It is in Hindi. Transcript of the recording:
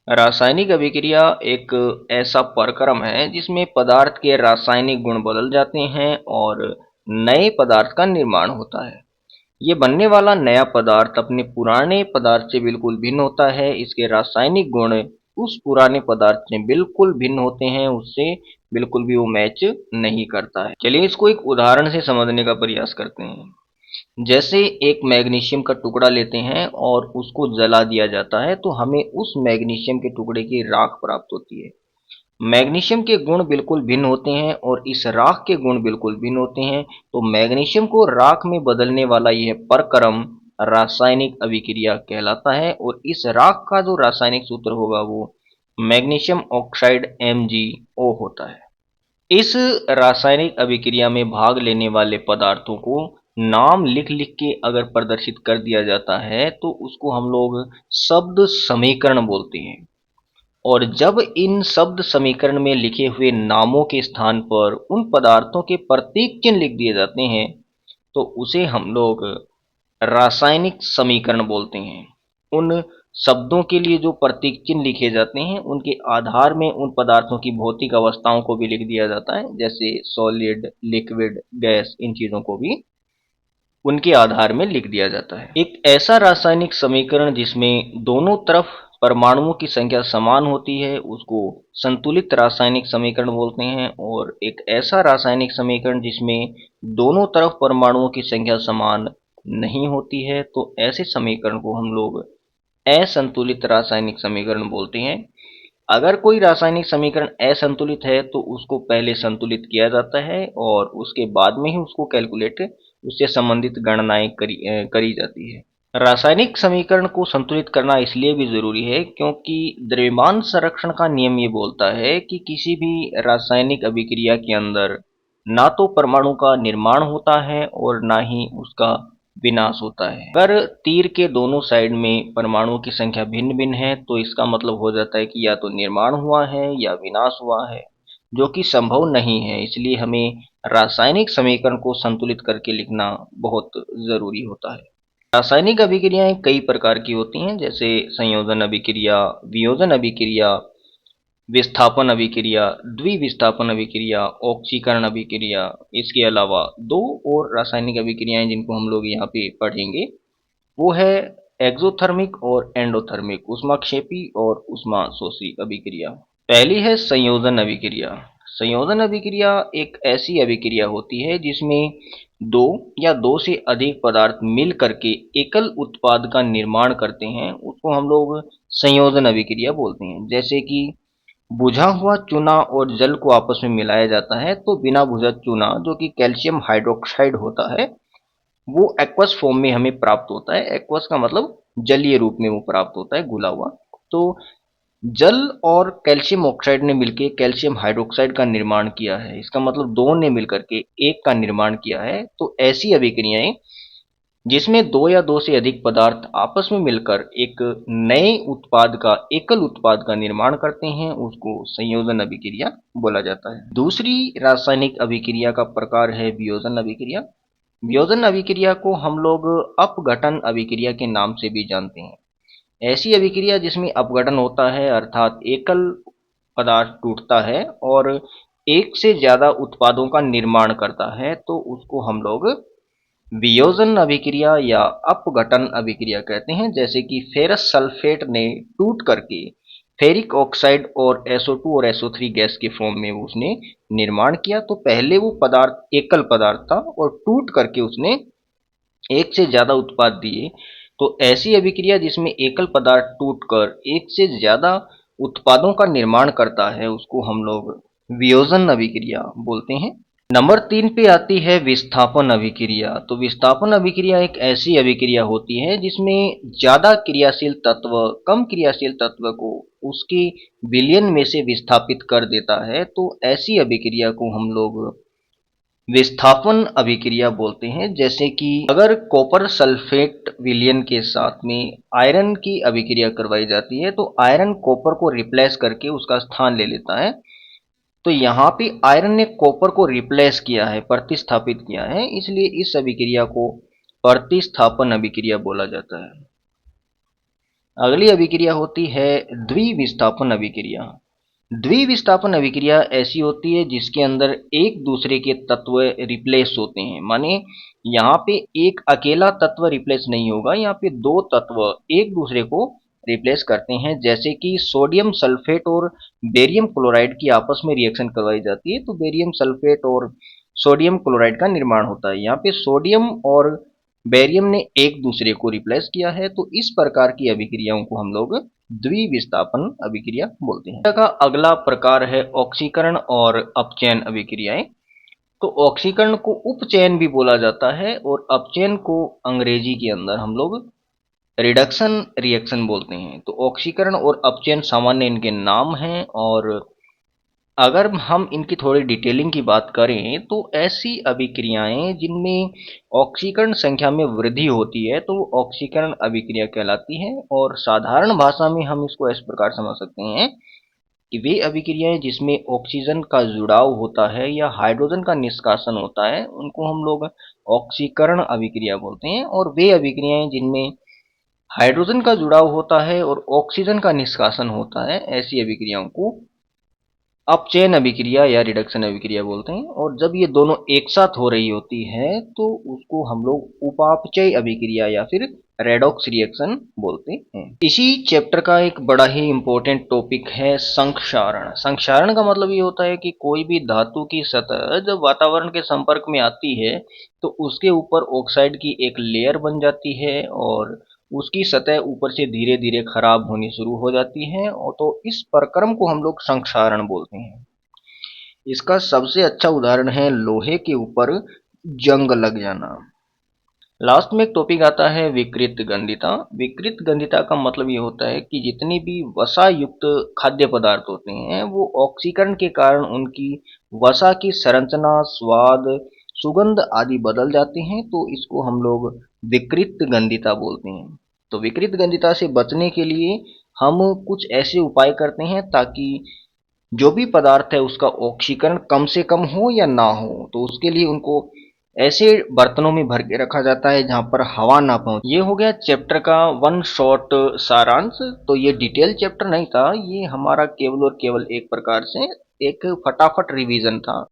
रासायनिक अभिक्रिया एक ऐसा प्रक्रम है जिसमें पदार्थ के रासायनिक गुण बदल जाते हैं और नए पदार्थ का निर्माण होता है। ये बनने वाला नया पदार्थ अपने पुराने पदार्थ से बिल्कुल भिन्न होता है। इसके रासायनिक गुण उस पुराने पदार्थ से बिल्कुल भिन्न होते हैं, उससे बिल्कुल भी वो मैच नहीं करता है। चलिए इसको एक उदाहरण से समझने का प्रयास करते हैं। जैसे एक मैग्नीशियम का टुकड़ा लेते हैं और उसको जला दिया जाता है तो हमें उस मैग्नीशियम के टुकड़े की राख प्राप्त होती है। मैग्नीशियम के गुण बिल्कुल भिन्न होते हैं और इस राख के गुण बिल्कुल भिन्न होते हैं, तो मैग्नीशियम को राख में बदलने वाला यह प्रक्रम रासायनिक अभिक्रिया कहलाता है और इस राख का जो रासायनिक सूत्र होगा वो मैग्नीशियम ऑक्साइड MgO होता है। इस रासायनिक अभिक्रिया में भाग लेने वाले पदार्थों को नाम लिख लिख के अगर प्रदर्शित कर दिया जाता है तो उसको हम लोग शब्द समीकरण बोलते हैं। और जब इन शब्द समीकरण में लिखे हुए नामों के स्थान पर उन पदार्थों के प्रतीक चिन्ह लिख दिए जाते हैं तो उसे हम लोग रासायनिक समीकरण बोलते हैं। उन शब्दों के लिए जो प्रतीक चिन्ह लिखे जाते हैं उनके आधार में उन पदार्थों की भौतिक अवस्थाओं को भी लिख दिया जाता है, जैसे सॉलिड, लिक्विड, गैस, इन चीजों को भी उनके आधार में लिख दिया जाता है। एक ऐसा रासायनिक समीकरण जिसमें दोनों तरफ परमाणुओं की संख्या समान होती है उसको संतुलित रासायनिक समीकरण बोलते हैं, और एक ऐसा रासायनिक समीकरण जिसमें दोनों तरफ परमाणुओं की संख्या समान नहीं होती है तो ऐसे समीकरण को हम लोग असंतुलित रासायनिक समीकरण बोलते हैं। अगर कोई रासायनिक समीकरण असंतुलित है तो उसको पहले संतुलित किया जाता है और उसके बाद में ही उसको कैलकुलेट, उससे संबंधित गणनाएं करी जाती है। रासायनिक समीकरण को संतुलित करना इसलिए भी जरूरी है क्योंकि द्रव्यमान संरक्षण का नियम ये बोलता है कि किसी भी रासायनिक अभिक्रिया के अंदर ना तो परमाणु का निर्माण होता है और ना ही उसका विनाश होता है। अगर तीर के दोनों साइड में परमाणुओं की संख्या भिन्न भिन्न है तो इसका मतलब हो जाता है कि या तो निर्माण हुआ है या विनाश हुआ है, जो कि संभव नहीं है। इसलिए हमें रासायनिक समीकरण को संतुलित करके लिखना बहुत जरूरी होता है। रासायनिक अभिक्रियाएं कई प्रकार की होती हैं, जैसे संयोजन अभिक्रिया, वियोजन अभिक्रिया, विस्थापन अभिक्रिया, द्विविस्थापन अभिक्रिया, ऑक्सीकरण अभिक्रिया। इसके अलावा दो और रासायनिक अभिक्रियाएं जिनको हम लोग यहाँ पे पढ़ेंगे वो है एक्सोथर्मिक और एंडोथर्मिक, ऊष्माक्षेपी और ऊष्माशोषी अभिक्रिया। पहली है संयोजन अभिक्रिया। संयोजन अभिक्रिया एक ऐसी अभिक्रिया होती है जिसमें दो या दो से अधिक पदार्थ मिल करके एकल उत्पाद का निर्माण करते हैं, उसको हम लोग संयोजन अभिक्रिया बोलते हैं। जैसे कि बुझा हुआ चूना और जल को आपस में मिलाया जाता है तो बिना बुझा चूना जो कि कैल्शियम हाइड्रोक्साइड होता है वो एक्वस फॉर्म में हमें प्राप्त होता है। एक्वस का मतलब जलीय रूप में वो प्राप्त होता है, घुला हुआ। तो जल और कैल्शियम ऑक्साइड ने मिलकर कैल्शियम हाइड्रोक्साइड का निर्माण किया है, इसका मतलब दो ने मिलकर के एक का निर्माण किया है। तो ऐसी अभिक्रियाएं जिसमें दो या दो से अधिक पदार्थ आपस में मिलकर एक नए उत्पाद का, एकल उत्पाद का निर्माण करते हैं उसको संयोजन अभिक्रिया बोला जाता है। दूसरी रासायनिक अभिक्रिया का प्रकार है वियोजन अभिक्रिया। वियोजन अभिक्रिया को हम लोग अपघटन अभिक्रिया के नाम से भी जानते हैं। ऐसी अभिक्रिया जिसमें अपघटन होता है, अर्थात एकल पदार्थ टूटता है और एक से ज्यादा उत्पादों का निर्माण करता है, तो उसको हम लोग वियोजन अभिक्रिया या अपघटन अभिक्रिया कहते हैं। जैसे कि फेरस सल्फेट ने टूट करके फेरिक ऑक्साइड और SO2 और SO3 गैस के फॉर्म में उसने निर्माण किया, तो पहले वो पदार्थ एकल पदार्थ था और टूट करके उसने एक से ज्यादा उत्पाद दिए। तो ऐसी अभिक्रिया जिसमें एकल पदार्थ टूटकर एक से ज्यादा उत्पादों का निर्माण करता है उसको हम लोग वियोजन अभिक्रिया बोलते हैं। नंबर 3 पे आती है विस्थापन अभिक्रिया। तो विस्थापन अभिक्रिया एक ऐसी अभिक्रिया होती है जिसमें ज्यादा क्रियाशील तत्व कम क्रियाशील तत्व को उसके विलयन में से विस्थापित कर देता है, तो ऐसी अभिक्रिया को हम लोग विस्थापन अभिक्रिया बोलते हैं। जैसे कि अगर कॉपर सल्फेट विलयन के साथ में आयरन की अभिक्रिया करवाई जाती है तो आयरन कॉपर को रिप्लेस करके उसका स्थान ले लेता है। तो यहाँ पे आयरन ने कॉपर को रिप्लेस किया है, प्रतिस्थापित किया है, इसलिए इस अभिक्रिया को प्रतिस्थापन अभिक्रिया बोला जाता है। अगली अभिक्रिया होती है द्विविस्थापन अभिक्रिया। द्विविस्थापन अभिक्रिया ऐसी होती है जिसके अंदर एक दूसरे के तत्व रिप्लेस होते हैं। माने यहाँ पे एक अकेला तत्व रिप्लेस नहीं होगा, यहाँ पे दो तत्व एक दूसरे को रिप्लेस करते हैं। जैसे कि सोडियम सल्फेट और बेरियम क्लोराइड की आपस में रिएक्शन करवाई जाती है, तो बेरियम सल्फेट और सोडियम क्लोराइड का निर्माण होता है। यहाँ पे सोडियम और बेरियम ने एक दूसरे को रिप्लेस किया है, तो इस प्रकार की अभिक्रियाओं को हम लोग द्विविस्थापन अभिक्रिया बोलते हैं। का अगला प्रकार है ऑक्सीकरण और अपचयन अभिक्रियाएं। तो ऑक्सीकरण को उपचयन भी बोला जाता है और अपचयन को अंग्रेजी के अंदर हम लोग रिडक्शन रिएक्शन बोलते हैं। तो ऑक्सीकरण और अपचयन सामान्य इनके नाम हैं, और अगर हम इनकी थोड़ी डिटेलिंग की बात करें तो ऐसी अभिक्रियाएं जिनमें ऑक्सीकरण संख्या में वृद्धि होती है तो ऑक्सीकरण अभिक्रिया कहलाती है। और साधारण भाषा में हम इसको इस प्रकार समझ सकते हैं कि वे अभिक्रियाएं जिसमें ऑक्सीजन का जुड़ाव होता है या हाइड्रोजन का निष्कासन होता है उनको हम लोग ऑक्सीकरण अभिक्रिया बोलते हैं। और वे अभिक्रियाएं जिनमें हाइड्रोजन का जुड़ाव होता है और ऑक्सीजन का निष्कासन होता है, ऐसी अभिक्रियाओं को अपचयन अभिक्रिया या रिडक्शन अभिक्रिया बोलते हैं। और जब ये दोनों एक साथ हो रही होती है तो उसको हम लोग उपापचय अभिक्रिया या फिर रेडॉक्स रिएक्शन बोलते हैं। इसी चैप्टर का एक बड़ा ही इंपॉर्टेंट टॉपिक है संक्षारण। संक्षारण का मतलब ये होता है कि कोई भी धातु की सतह जब वातावरण के संपर्क में आती है तो उसके ऊपर ऑक्साइड की एक लेयर बन जाती है और उसकी सतह ऊपर से धीरे धीरे खराब होनी शुरू हो जाती है, और तो इस प्रक्रम को हम लोग संक्षारण बोलते हैं। इसका सबसे अच्छा उदाहरण है लोहे के ऊपर जंग लग जाना। लास्ट में एक टॉपिक आता है विकृत गंधिता। विकृत गंधिता का मतलब ये होता है कि जितनी भी वसा युक्त खाद्य पदार्थ होते हैं वो ऑक्सीकरण के कारण उनकी वसा की संरचना, स्वाद, सुगंध आदि बदल जाते हैं, तो इसको हम लोग विकृत गंधिता बोलते हैं। तो विकृत गंधिता से बचने के लिए हम कुछ ऐसे उपाय करते हैं ताकि जो भी पदार्थ है उसका ऑक्सीकरण कम से कम हो या ना हो। तो उसके लिए उनको ऐसे बर्तनों में भर के रखा जाता है जहां पर हवा ना पहुंचे। ये हो गया चैप्टर का वन शॉट सारांश। तो ये डिटेल चैप्टर नहीं था, ये हमारा केवल और केवल एक प्रकार से एक फटाफट रिवीजन था।